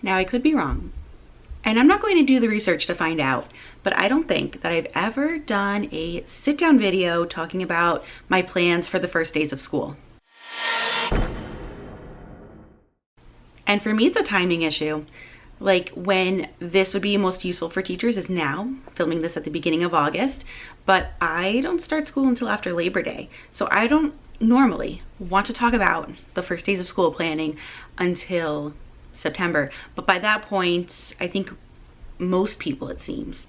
Now, I could be wrong, and I'm not going to do the research to find out, but I don't think that I've ever done a sit-down video talking about my plans for the first days of school. And for me, it's a timing issue. Like, when this would be most useful for teachers is now, filming this at the beginning of August, but I don't start school until after Labor Day. So I don't normally want to talk about the first days of school planning until September. But by that point, I think most people, it seems,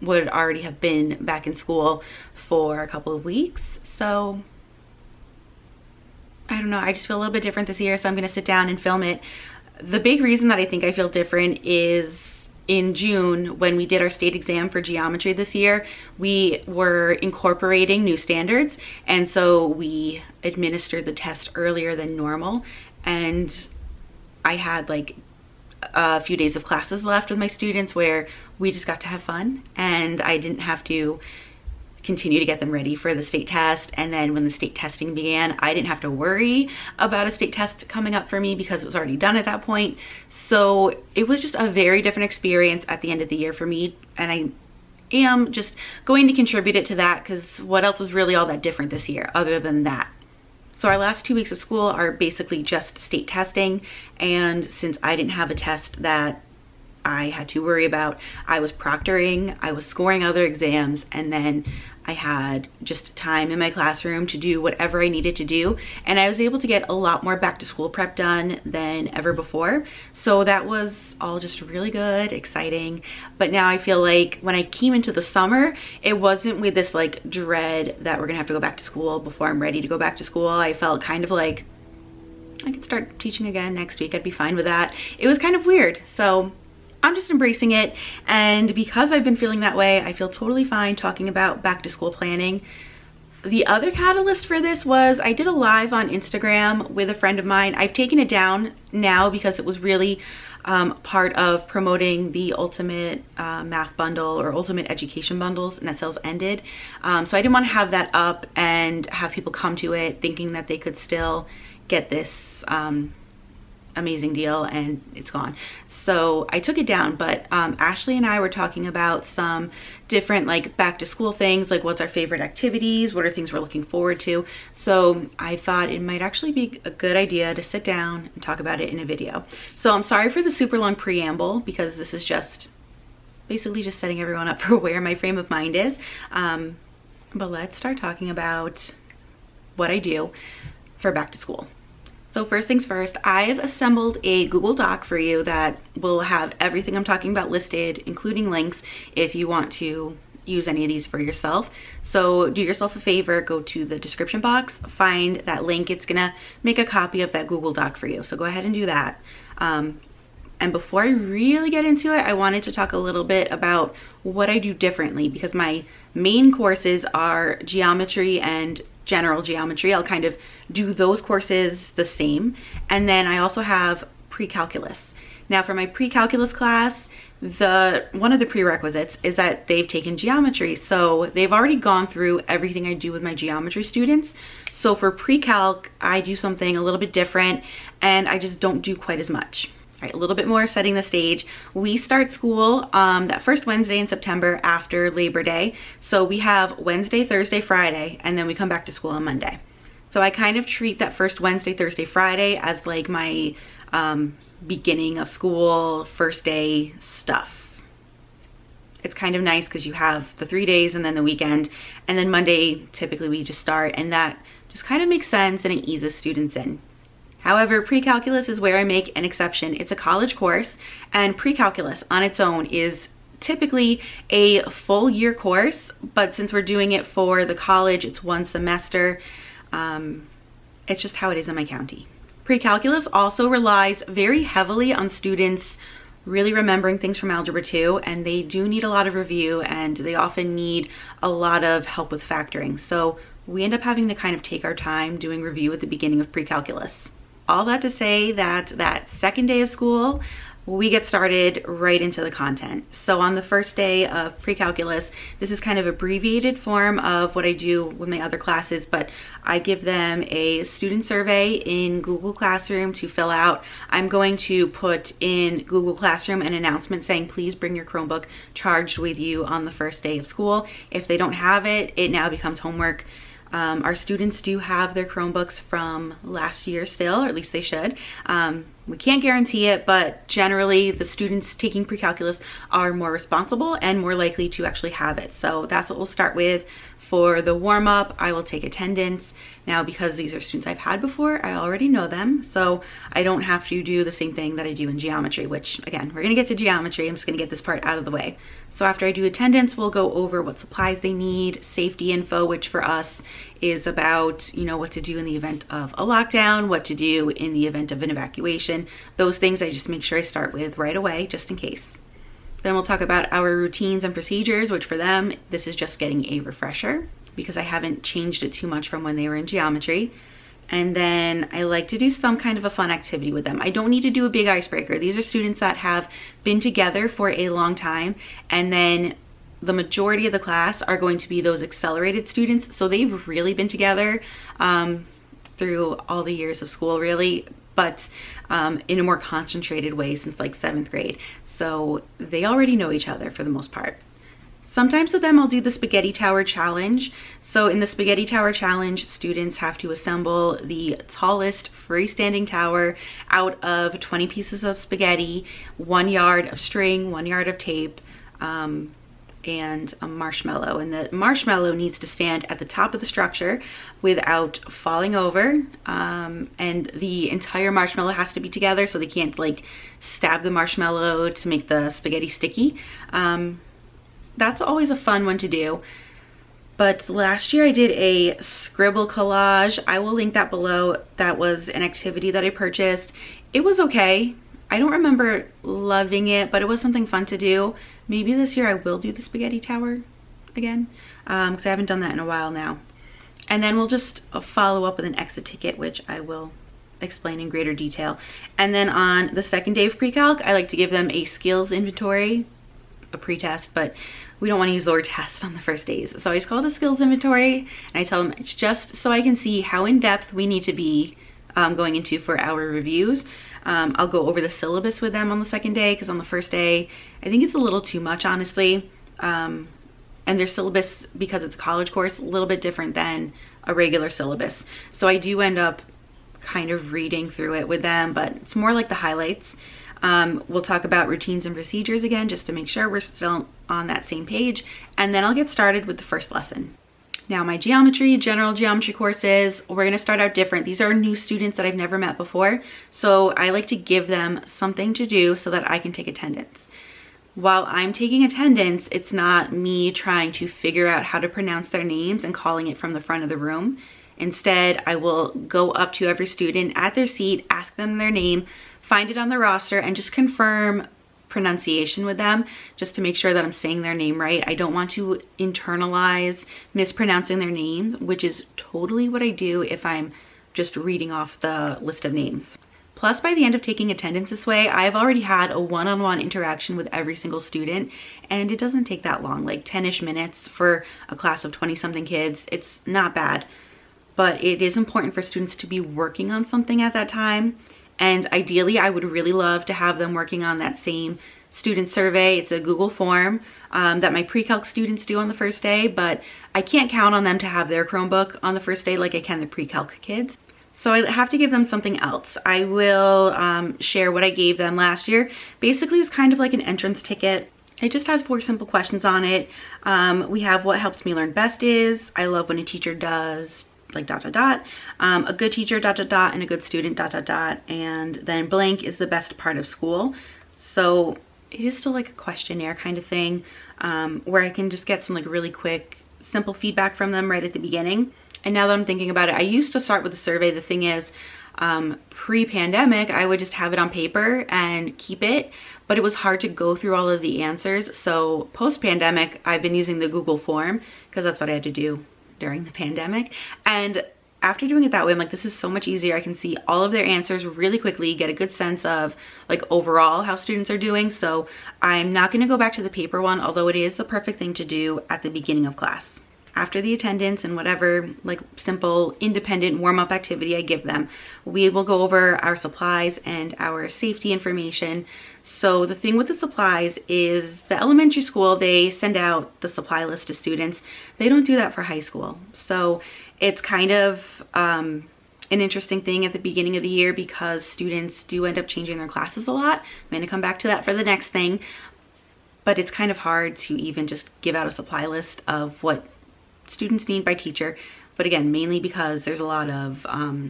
would already have been back in school for a couple of weeks. So I don't know, I just feel a little bit different this year, so I'm gonna sit down and film it. The big reason that I think I feel different is in June, when we did our state exam for geometry this year, we were incorporating new standards, and so we administered the test earlier than normal, and I had like a few days of classes left with my students where we just got to have fun, and I didn't have to continue to get them ready for the state test. And then when the state testing began, I didn't have to worry about a state test coming up for me because it was already done at that point. So it was just a very different experience at the end of the year for me, and I am just going to contribute it to that, because what else was really all that different this year other than that? So our last 2 weeks of school are basically just state testing, and since I didn't have a test that I had to worry about, I was proctoring, I was scoring other exams, and then I had just time in my classroom to do whatever I needed to do, and I was able to get a lot more back to school prep done than ever before. So that was all just really good, exciting. But now I feel like when I came into the summer, it wasn't with this like dread that we're gonna have to go back to school before I'm ready to go back to school. I felt kind of like I could start teaching again next week. I'd be fine with that. It was kind of weird. So I'm just embracing it, and because I've been feeling that way, I feel totally fine talking about back to school planning. The other catalyst for this was I did a live on Instagram with a friend of mine. I've taken it down now because it was really part of promoting the Ultimate Math Bundle or Ultimate Education Bundles, and that sales ended. So I didn't want to have that up and have people come to it thinking that they could still get this amazing deal, and it's gone. So I took it down, but Ashley and I were talking about some different like back to school things, like what's our favorite activities, what are things we're looking forward to. So I thought it might actually be a good idea to sit down and talk about it in a video. So I'm sorry for the super long preamble, because this is just basically just setting everyone up for where my frame of mind is. But let's start talking about what I do for back to school. So first things first, I've assembled a Google Doc for you that will have everything I'm talking about listed, including links if you want to use any of these for yourself. So do yourself a favor, go to the description box, find that link. It's gonna make a copy of that Google Doc for you. So go ahead and do that. And before I really get into it, I wanted to talk a little bit about what I do differently, because my main courses are geometry and general geometry. I'll kind of do those courses the same. And then I also have pre-calculus. Now for my pre-calculus class, one of the prerequisites is that they've taken geometry. So they've already gone through everything I do with my geometry students. So for pre-calc, I do something a little bit different, and I just don't do quite as much. All right, a little bit more setting the stage. We start school that first Wednesday in September after Labor Day. So we have Wednesday, Thursday, Friday, and then we come back to school on Monday. So I kind of treat that first Wednesday, Thursday, Friday as like my beginning of school, first day stuff. It's kind of nice because you have the 3 days and then the weekend, and then Monday, typically we just start, and that just kind of makes sense and it eases students in. However, pre-calculus is where I make an exception. It's a college course, and pre-calculus on its own is typically a full year course, but since we're doing it for the college, it's one semester. It's just how it is in my county. Pre-calculus also relies very heavily on students really remembering things from Algebra 2, and they do need a lot of review, and they often need a lot of help with factoring. So we end up having to kind of take our time doing review at the beginning of pre-calculus. All that to say that that second day of school, we get started right into the content. So on the first day of pre-calculus, this is kind of abbreviated form of what I do with my other classes, but I give them a student survey in Google Classroom to fill out. I'm going to put in Google Classroom an announcement saying, please bring your Chromebook charged with you on the first day of school. If they don't have it, it now becomes homework. Our students do have their Chromebooks from last year still, or at least they should. We can't guarantee it, but generally the students taking pre-calculus are more responsible and more likely to actually have it. So that's what we'll start with. For the warm-up, I will take attendance. Now, because these are students I've had before, I already know them, so I don't have to do the same thing that I do in geometry, which, again, we're gonna get to geometry. I'm just gonna get this part out of the way. So after I do attendance, we'll go over what supplies they need, safety info, which for us is about, you know, what to do in the event of a lockdown, what to do in the event of an evacuation. Those things I just make sure I start with right away, just in case. Then we'll talk about our routines and procedures, which for them, this is just getting a refresher because I haven't changed it too much from when they were in geometry. And then I like to do some kind of a fun activity with them. I don't need to do a big icebreaker. These are students that have been together for a long time, and then the majority of the class are going to be those accelerated students. So they've really been together through all the years of school, really, but in a more concentrated way since like 7th grade. So they already know each other for the most part. Sometimes with them, I'll do the Spaghetti Tower Challenge. So in the Spaghetti Tower Challenge, students have to assemble the tallest freestanding tower out of 20 pieces of spaghetti, 1 yard of string, 1 yard of tape, and a marshmallow. And the marshmallow needs to stand at the top of the structure without falling over. And the entire marshmallow has to be together, so they can't like stab the marshmallow to make the spaghetti sticky. That's always a fun one to do. But last year I did a scribble collage. I will link that below. That was an activity that I purchased. It was okay. I don't remember loving it, but it was something fun to do. Maybe this year I will do the spaghetti tower again, because I haven't done that in a while now. And then we'll just follow up with an exit ticket, which I will explain in greater detail. And then on the second day of pre-calc, I like to give them a skills inventory, a pre-test, but we don't want to use the word test on the first days. So I just call it a skills inventory, and I tell them it's just so I can see how in depth we need to be going into for our reviews. I'll go over the syllabus with them on the second day, because on the first day, I think it's a little too much, honestly. And their syllabus, because it's a college course, a little bit different than a regular syllabus. So I do end up kind of reading through it with them, but it's more like the highlights. We'll talk about routines and procedures again, just to make sure we're still on that same page. And then I'll get started with the first lesson. Now, my geometry, general geometry courses, we're gonna start out different. These are new students that I've never met before. So I like to give them something to do so that I can take attendance. While I'm taking attendance, it's not me trying to figure out how to pronounce their names and calling it from the front of the room. Instead, I will go up to every student at their seat, ask them their name, find it on the roster, and just confirm pronunciation with them, just to make sure that I'm saying their name right. I don't want to internalize mispronouncing their names, which is totally what I do if I'm just reading off the list of names. Plus, by the end of taking attendance this way, I've already had a one-on-one interaction with every single student, and it doesn't take that long, like 10-ish minutes for a class of 20-something kids. It's not bad, but it is important for students to be working on something at that time. And ideally, I would really love to have them working on that same student survey. It's a Google form that my pre-calc students do on the first day, but I can't count on them to have their Chromebook on the first day like I can the pre-calc kids. So I have to give them something else. I will share what I gave them last year. Basically, it's kind of like an entrance ticket. It just has 4 simple questions on it. We have what helps me learn best is, I love when a teacher does, like ... a good teacher ... and a good student ... and then blank is the best part of school. So it is still like a questionnaire kind of thing, where I can just get some like really quick, simple feedback from them right at the beginning. And now that I'm thinking about it, I used to start with a survey. The thing is, pre-pandemic, I would just have it on paper and keep it, but it was hard to go through all of the answers. So post-pandemic, I've been using the Google form because that's what I had to do during the pandemic. And after doing it that way, I'm like, this is so much easier. I can see all of their answers really quickly, get a good sense of like overall how students are doing. So I'm not going to go back to the paper one, although it is the perfect thing to do at the beginning of class. After the attendance and whatever like simple independent warm-up activity I give them, we will go over our supplies and our safety information. So the thing with the supplies is the elementary school, they send out the supply list to students. They don't do that for high school. So it's kind of an interesting thing at the beginning of the year because students do end up changing their classes a lot. I'm going to come back to that for the next thing, but it's kind of hard to even just give out a supply list of what students need by teacher. But again, mainly because there's a lot of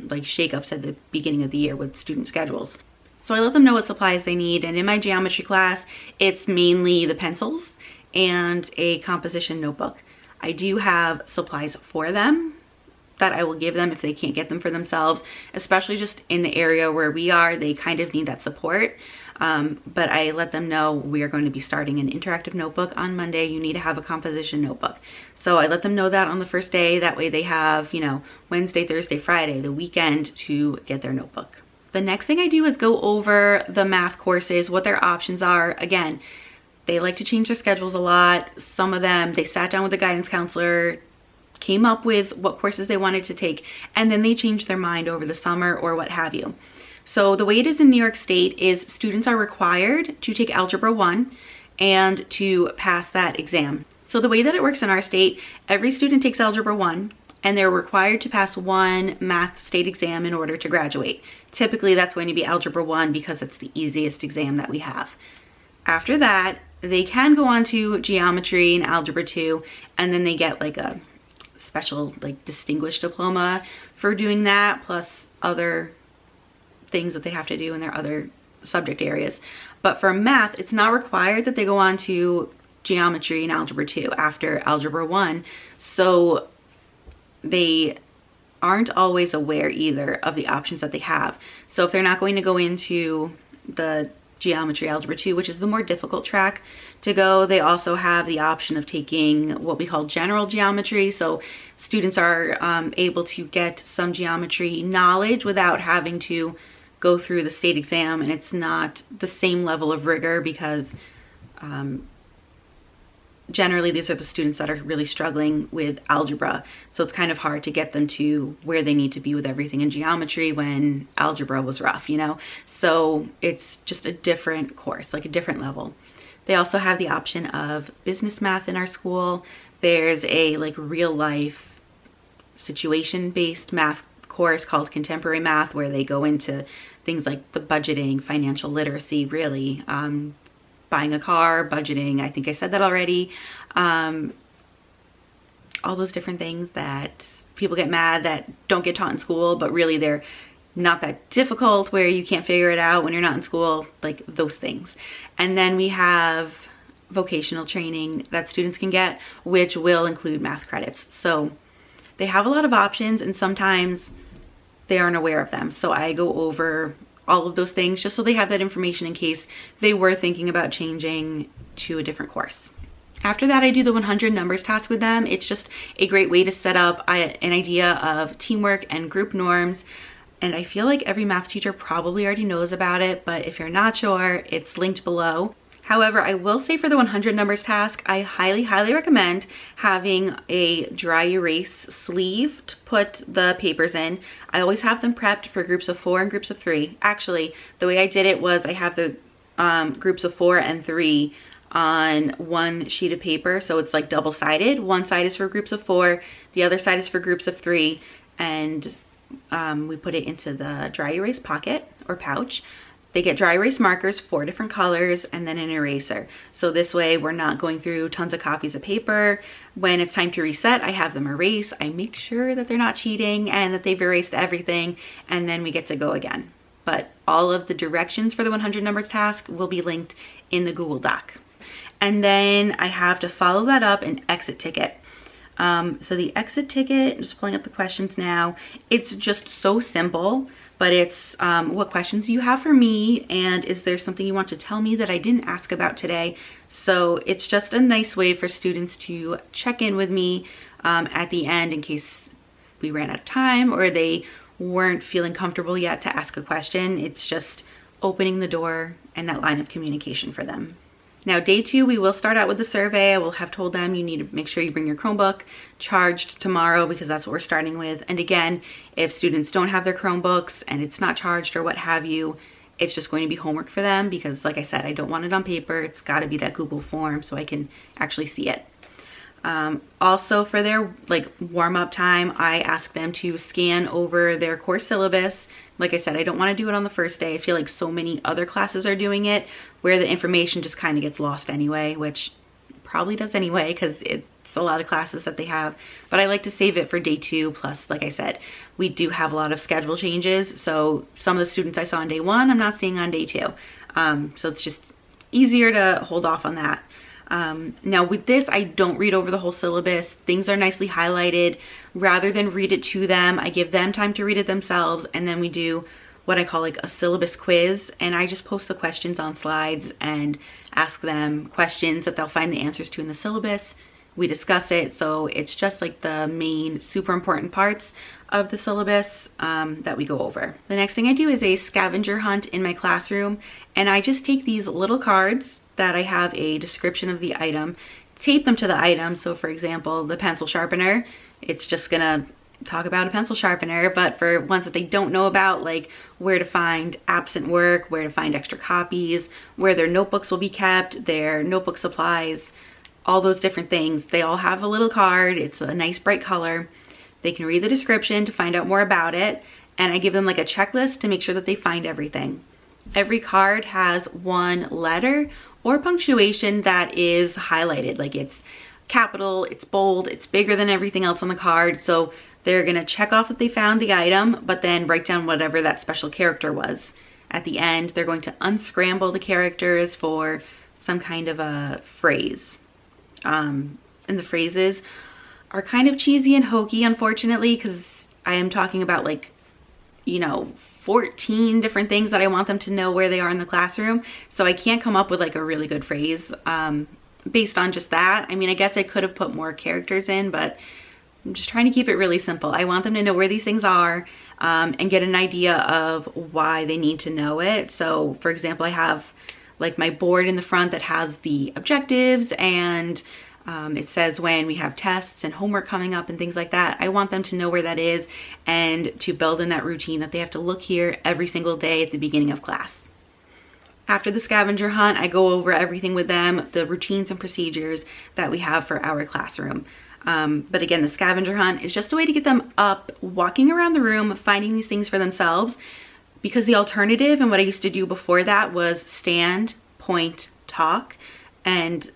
like shakeups at the beginning of the year with student schedules. So I let them know what supplies they need, and in my geometry class, it's mainly the pencils and a composition notebook. I do have supplies for them that I will give them if they can't get them for themselves, especially just in the area where we are, they kind of need that support. But I let them know we are going to be starting an interactive notebook on Monday. You need to have a composition notebook. So I let them know that on the first day. That way they have, you know, Wednesday, Thursday, Friday, the weekend to get their notebook. The next thing I do is go over the math courses, what their options are. Again, they like to change their schedules a lot. Some of them, they sat down with the guidance counselor, came up with what courses they wanted to take, and then they changed their mind over the summer or what have you. So the way it is in New York State is students are required to take Algebra 1 and to pass that exam. So the way that it works in our state, every student takes Algebra 1 and they're required to pass one math state exam in order to graduate. Typically that's going to be Algebra 1 because it's the easiest exam that we have. After that, they can go on to geometry and Algebra 2, and then they get like a special like distinguished diploma for doing that, plus other things that they have to do in their other subject areas. But for math, it's not required that they go on to geometry and Algebra 2 after Algebra 1. So they aren't always aware either of the options that they have. So if they're not going to go into the geometry Algebra 2, which is the more difficult track to go, they also have the option of taking what we call general geometry. So students are able to get some geometry knowledge without having to go through the state exam, and it's not the same level of rigor because generally these are the students that are really struggling with algebra. So it's kind of hard to get them to where they need to be with everything in geometry when algebra was rough, you know? So it's just a different course, like a different level. They also have the option of business math in our school. There's a like real life situation-based math course called contemporary math where they go into things like the budgeting, financial literacy, really, buying a car, budgeting, I think I said that already. All those different things that people get mad that don't get taught in school, but really they're not that difficult where you can't figure it out when you're not in school, like those things. And then we have vocational training that students can get, which will include math credits. So they have a lot of options and sometimes they aren't aware of them. So I go over all of those things just so they have that information in case they were thinking about changing to a different course. After that, I do the 100 numbers task with them. It's just a great way to set up an idea of teamwork and group norms. And I feel like every math teacher probably already knows about it, but if you're not sure, it's linked below. However, I will say for the 100 numbers task, I highly, highly recommend having a dry erase sleeve to put the papers in. I always have them prepped for groups of 4 and groups of 3. Actually, the way I did it was I have the groups of 4 and 3 on one sheet of paper. So it's like double-sided. One side is for groups of 4, the other side is for groups of 3. And we put it into the dry erase pocket or pouch. They get dry erase markers, 4 different colors, and then an eraser. So this way we're not going through tons of copies of paper. When it's time to reset, I have them erase. I make sure that they're not cheating and that they've erased everything, and then we get to go again. But all of the directions for the 100 numbers task will be linked in the Google Doc. And then I have to follow that up an exit ticket. So the exit ticket, I'm just pulling up the questions now. It's just so simple, but it's what questions do you have for me, and is there something you want to tell me that I didn't ask about today? So it's just a nice way for students to check in with me at the end in case we ran out of time or they weren't feeling comfortable yet to ask a question. It's just opening the door and that line of communication for them. Now, day 2, we will start out with the survey. I will have told them you need to make sure you bring your Chromebook charged tomorrow because that's what we're starting with. And again, if students don't have their Chromebooks and it's not charged or what have you, it's just going to be homework for them because, like I said, I don't want it on paper. It's got to be that Google form so I can actually see it. Also, for their warm-up time, I ask them to scan over their course syllabus. Like I said, I don't want to do it on the first day. I feel like so many other classes are doing it where the information just kind of gets lost anyway, which probably does anyway because it's a lot of classes that they have. But I like to save it for day 2. Plus, like I said, we do have a lot of schedule changes. So some of the students I saw on day 1, I'm not seeing on day 2. So it's just easier to hold off on that. Now with this, I don't read over the whole syllabus. Things are nicely highlighted. Rather than read it to them, I give them time to read it themselves, and then we do what I call like a syllabus quiz, and I just post the questions on slides and ask them questions that they'll find the answers to in the syllabus. We discuss it, so it's just like the main super important parts of the syllabus that we go over. The next thing I do is a scavenger hunt in my classroom, and I just take these little cards that I have a description of the item, tape them to the item. So for example, the pencil sharpener, it's just gonna talk about a pencil sharpener, but for ones that they don't know about, like where to find absent work, where to find extra copies, where their notebooks will be kept, their notebook supplies, all those different things, they all have a little card. It's a nice bright color. They can read the description to find out more about it, and I give them like a checklist to make sure that they find everything. Every card has one letter or punctuation that is highlighted, like it's capital, it's bold, it's bigger than everything else on the card. So they're gonna check off that they found the item, but then write down whatever that special character was. At the end, they're going to unscramble the characters for some kind of a phrase. And the phrases are kind of cheesy and hokey, unfortunately, because I am talking about 14 different things that I want them to know where they are in the classroom. So I can't come up with like a really good phrase based on just that. I mean, I guess I could have put more characters in, but I'm just trying to keep it really simple. I want them to know where these things are and get an idea of why they need to know it. So for example, I have like my board in the front that has the objectives, and it says when we have tests and homework coming up and things like that. I want them to know where that is and to build in that routine that they have to look here every single day at the beginning of class. After the scavenger hunt, I go over everything with them, the routines and procedures that we have for our classroom. But again, the scavenger hunt is just a way to get them up, walking around the room, finding these things for themselves, because the alternative and what I used to do before that was stand, point, talk, and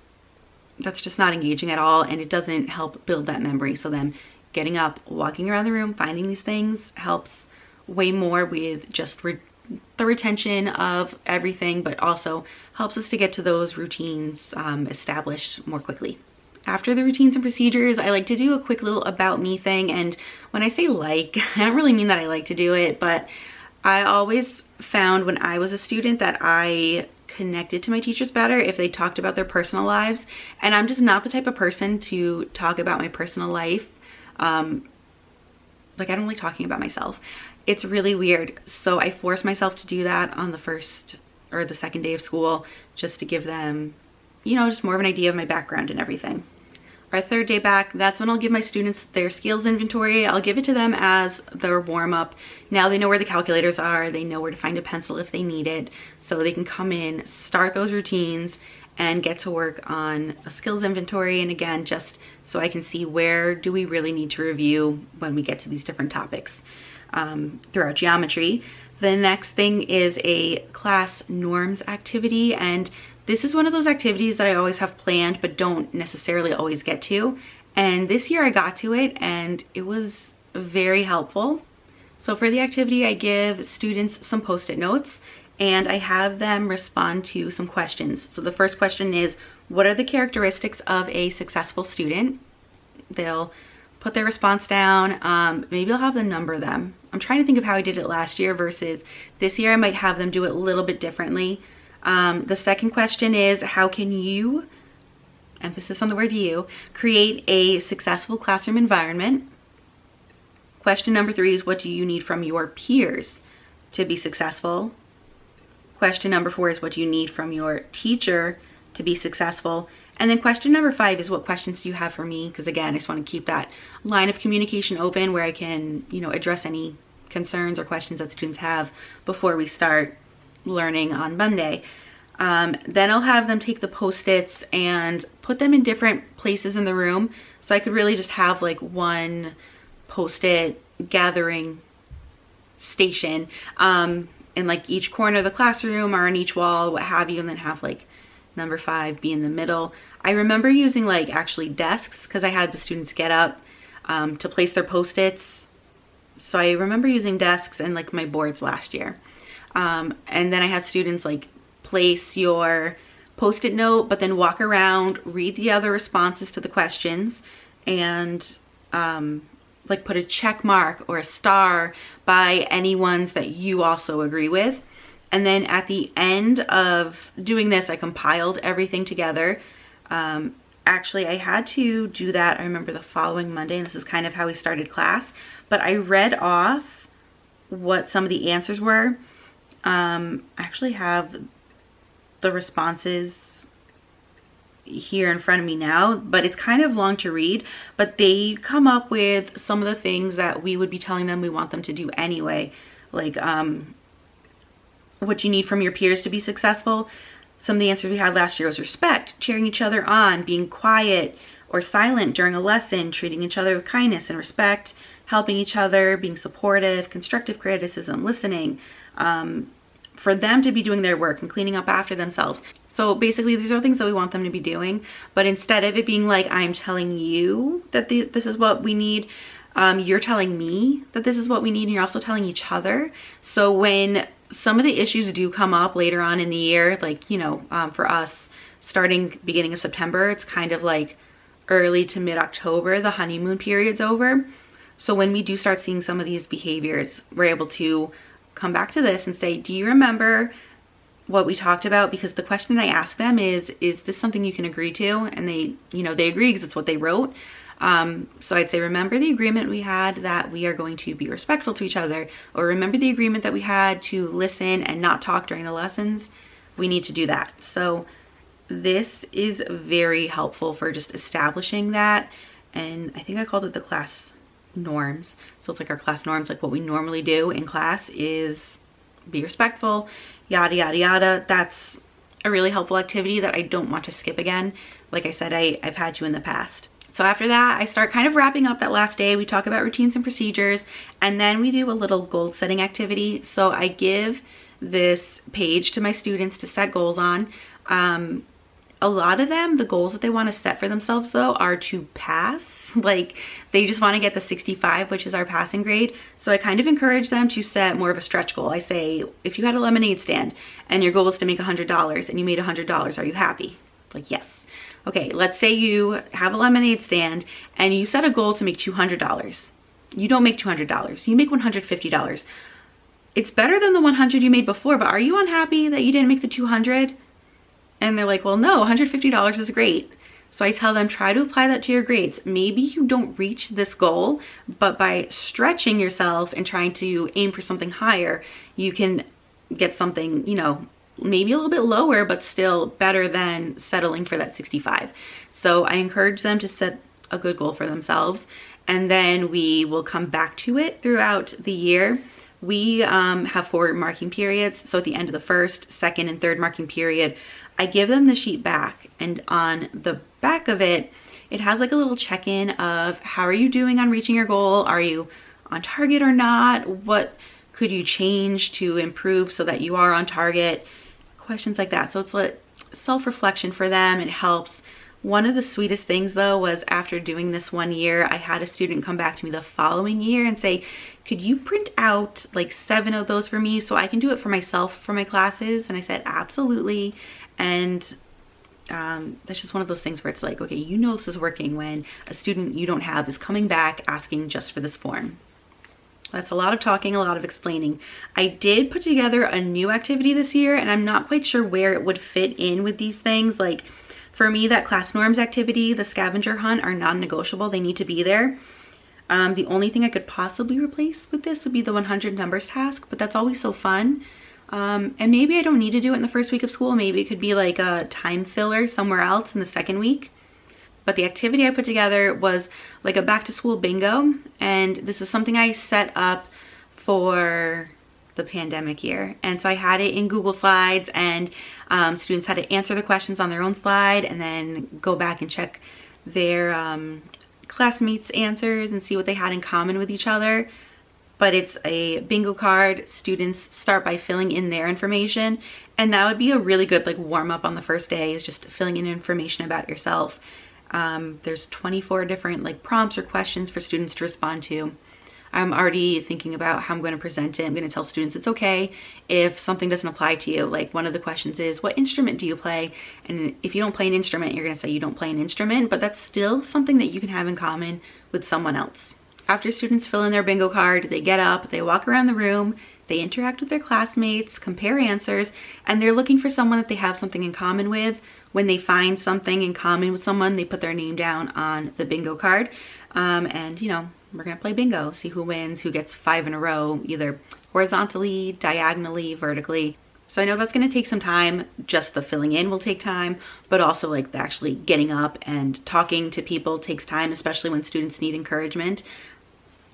that's just not engaging at all, and it doesn't help build that memory. So them getting up, walking around the room, finding these things helps way more with just the retention of everything, but also helps us to get to those routines established more quickly. After the routines and procedures, I like to do a quick little about me thing. And when I say like, I don't really mean that I like to do it, but I always found when I was a student that I connected to my teachers better if they talked about their personal lives. And I'm just not the type of person to talk about my personal life. Like, I don't like talking about myself. It's really weird. So I force myself to do that on the first or the second day of school, just to give them, you know, just more of an idea of my background and everything. Our third day back, that's when I'll give my students their skills inventory. I'll give it to them as their warm-up. Now they know where the calculators are, they know where to find a pencil if they need it, so they can come in, start those routines, and get to work on a skills inventory. And again, just so I can see where do we really need to review when we get to these different topics throughout geometry. The next thing is a class norms activity, and this is one of those activities that I always have planned but don't necessarily always get to. And this year I got to it and it was very helpful. So for the activity, I give students some post-it notes and I have them respond to some questions. So the first question is, what are the characteristics of a successful student? They'll put their response down. Maybe I'll have them number them. I'm trying to think of how I did it last year versus this year. I might have them do it a little bit differently. The second question is, how can you, emphasis on the word you, create a successful classroom environment? Question number 3 is, what do you need from your peers to be successful? Question number 4 is, what do you need from your teacher to be successful? And then question number 5 is, what questions do you have for me? Because again, I just want to keep that line of communication open where I can, address any concerns or questions that students have before we start learning on Monday. Then I'll have them take the Post-its and put them in different places in the room. So I could really just have like one Post-it gathering station in like each corner of the classroom or on each wall, what have you, and then have like number 5 be in the middle. I remember using like actually desks because I had the students get up to place their Post-its. So I remember using desks and like my boards last year. And then I had students like place your Post-it note, but then walk around, read the other responses to the questions, and like put a check mark or a star by any ones that you also agree with. And then at the end of doing this, I compiled everything together. Actually, I had to do that, I remember, the following Monday, and this is kind of how we started class, but I read off what some of the answers were. I actually have the responses here in front of me now, but it's kind of long to read, but they come up with some of the things that we would be telling them we want them to do anyway, like what you need from your peers to be successful. Some of the answers we had last year was respect, cheering each other on, being quiet or silent during a lesson, treating each other with kindness and respect, helping each other, being supportive, constructive criticism, listening, for them to be doing their work and cleaning up after themselves. So basically these are things that we want them to be doing, but instead of it being like, I'm telling you that this is what we need, you're telling me that this is what we need, and you're also telling each other. So when some of the issues do come up later on in the year, like, for us, starting beginning of September, it's kind of like early to mid-October, the honeymoon period's over. So when we do start seeing some of these behaviors, we're able to come back to this and say, do you remember what we talked about? Because the question I ask them is this something you can agree to? And they, they agree because it's what they wrote. So I'd say, remember the agreement we had that we are going to be respectful to each other, or remember the agreement that we had to listen and not talk during the lessons. We need to do that. So this is very helpful for just establishing that. And I think I called it the class norms. So it's like our class norms, like what we normally do in class is be respectful, yada, yada, yada. That's a really helpful activity that I don't want to skip again. Like I said, I've had to in the past. So after that, I start kind of wrapping up that last day. We talk about routines and procedures, and then we do a little goal setting activity. So I give this page to my students to set goals on. A lot of them, the goals that they want to set for themselves though are to pass. Like they just want to get the 65, which is our passing grade. So I kind of encourage them to set more of a stretch goal. I say, if you had a lemonade stand and your goal is to make $100 and you made $100, are you happy? Like, yes. Okay, let's say you have a lemonade stand and you set a goal to make $200. You don't make $200, you make $150. It's better than the 100 you made before, but are you unhappy that you didn't make the 200? And they're like, well, no, $150 is great. So I tell them, try to apply that to your grades. Maybe you don't reach this goal, but by stretching yourself and trying to aim for something higher, you can get something, maybe a little bit lower, but still better than settling for that 65. So I encourage them to set a good goal for themselves, and then we will come back to it throughout the year. We have 4 marking periods. So at the end of the first, second, and third marking period, I give them the sheet back, and on the back of it, it has like a little check-in of how are you doing on reaching your goal? Are you on target or not? What could you change to improve so that you are on target? Questions like that. So it's like self-reflection for them. It helps. One of the sweetest things though was after doing this one year, I had a student come back to me the following year and say, could you print out like 7 of those for me so I can do it for myself for my classes? And I said, absolutely. And that's just one of those things where it's like, okay, this is working when a student you don't have is coming back asking just for this form. That's a lot of talking, a lot of explaining. I did put together a new activity this year, and I'm not quite sure where it would fit in with these things. Like for me, that class norms activity, the scavenger hunt are non-negotiable. They need to be there. The only thing I could possibly replace with this would be the 100 numbers task, but that's always so fun. And maybe I don't need to do it in the first week of school. Maybe it could be like a time filler somewhere else in the second week. But the activity I put together was like a back to school bingo. And this is something I set up for the pandemic year. And so I had it in Google Slides, and students had to answer the questions on their own slide and then go back and check their classmates' answers and see what they had in common with each other. But it's a bingo card. Students start by filling in their information, and that would be a really good like warm up on the first day, is just filling in information about yourself. There's 24 different like prompts or questions for students to respond to. I'm already thinking about how I'm going to present it. I'm going to tell students it's okay if something doesn't apply to you. Like one of the questions is, what instrument do you play? And if you don't play an instrument, you're going to say you don't play an instrument, but that's still something that you can have in common with someone else. After students fill in their bingo card, they get up, they walk around the room, they interact with their classmates, compare answers, and they're looking for someone that they have something in common with. When they find something in common with someone, they put their name down on the bingo card. And you know, we're gonna play bingo, see who wins, who gets 5 in a row, either horizontally, diagonally, vertically. So I know that's gonna take some time. Just the filling in will take time, but also like actually getting up and talking to people takes time, especially when students need encouragement.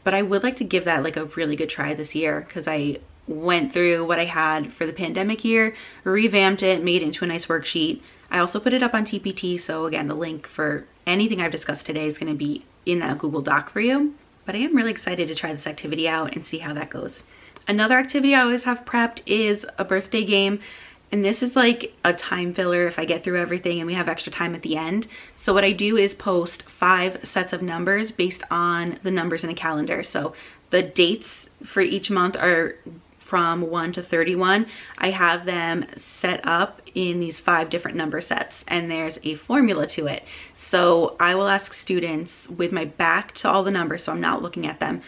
But I would like to give that like a really good try this year, because I went through what I had for the pandemic year, revamped it, made it into a nice worksheet. I also put it up on TPT, so again, the link for anything I've discussed today is going to be in that Google Doc for you. But I am really excited to try this activity out and see how that goes. Another activity I always have prepped is a birthday game. And this is like a time filler if I get through everything and we have extra time at the end. So what I do is post 5 sets of numbers based on the numbers in a calendar. So the dates for each month are from 1 to 31. I have them set up in these 5 different number sets, and there's a formula to it. So I will ask students with my back to all the numbers, so I'm not looking at them,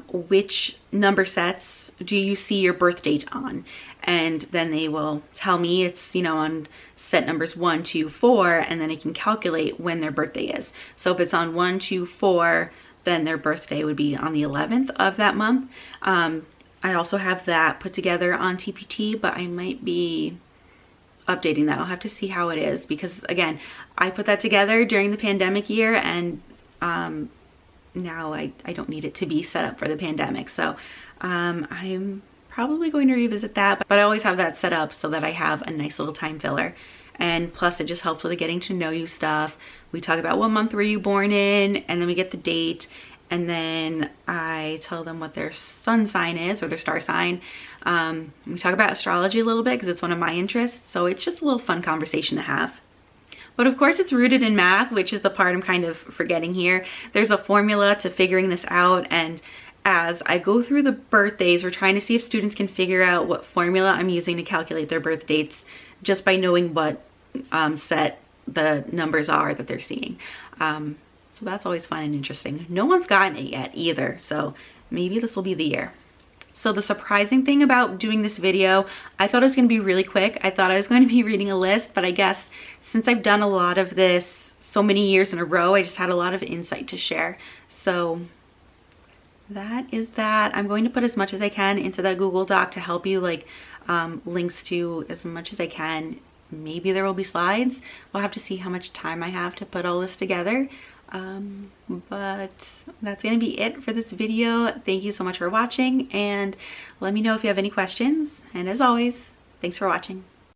which number sets do you see your birth date on? And then they will tell me it's, you know, on set numbers 1, 2, 4, and then I can calculate when their birthday is. So if it's on 1, 2, 4, then their birthday would be on the 11th of that month. I also have that put together on TPT, but I might be updating that. I'll have to see how it is, because again, I put that together during the pandemic year, and now I don't need it to be set up for the pandemic. So I'm probably going to revisit that, but I always have that set up so that I have a nice little time filler. And plus it just helps with the getting to know you stuff. We talk about what month were you born in, and then we get the date, and then I tell them what their sun sign is, or their star sign. We talk about astrology a little bit because it's one of my interests, so it's just a little fun conversation to have. But of course it's rooted in math, which is the part I'm kind of forgetting here. There's a formula to figuring this out, and as I go through the birthdays, we're trying to see if students can figure out what formula I'm using to calculate their birth dates just by knowing what set the numbers are that they're seeing. So that's always fun and interesting. No one's gotten it yet either, so maybe this will be the year. So the surprising thing about doing this video, I thought it was going to be really quick. I thought I was going to be reading a list, but I guess since I've done a lot of this so many years in a row, I just had a lot of insight to share. So that is that. I'm going to put as much as I can into that Google Doc to help you, like links to as much as I can. Maybe there will be slides. We'll have to see how much time I have to put all this together. But that's gonna be it for this video. Thank you so much for watching, and let me know if you have any questions. And as always, thanks for watching.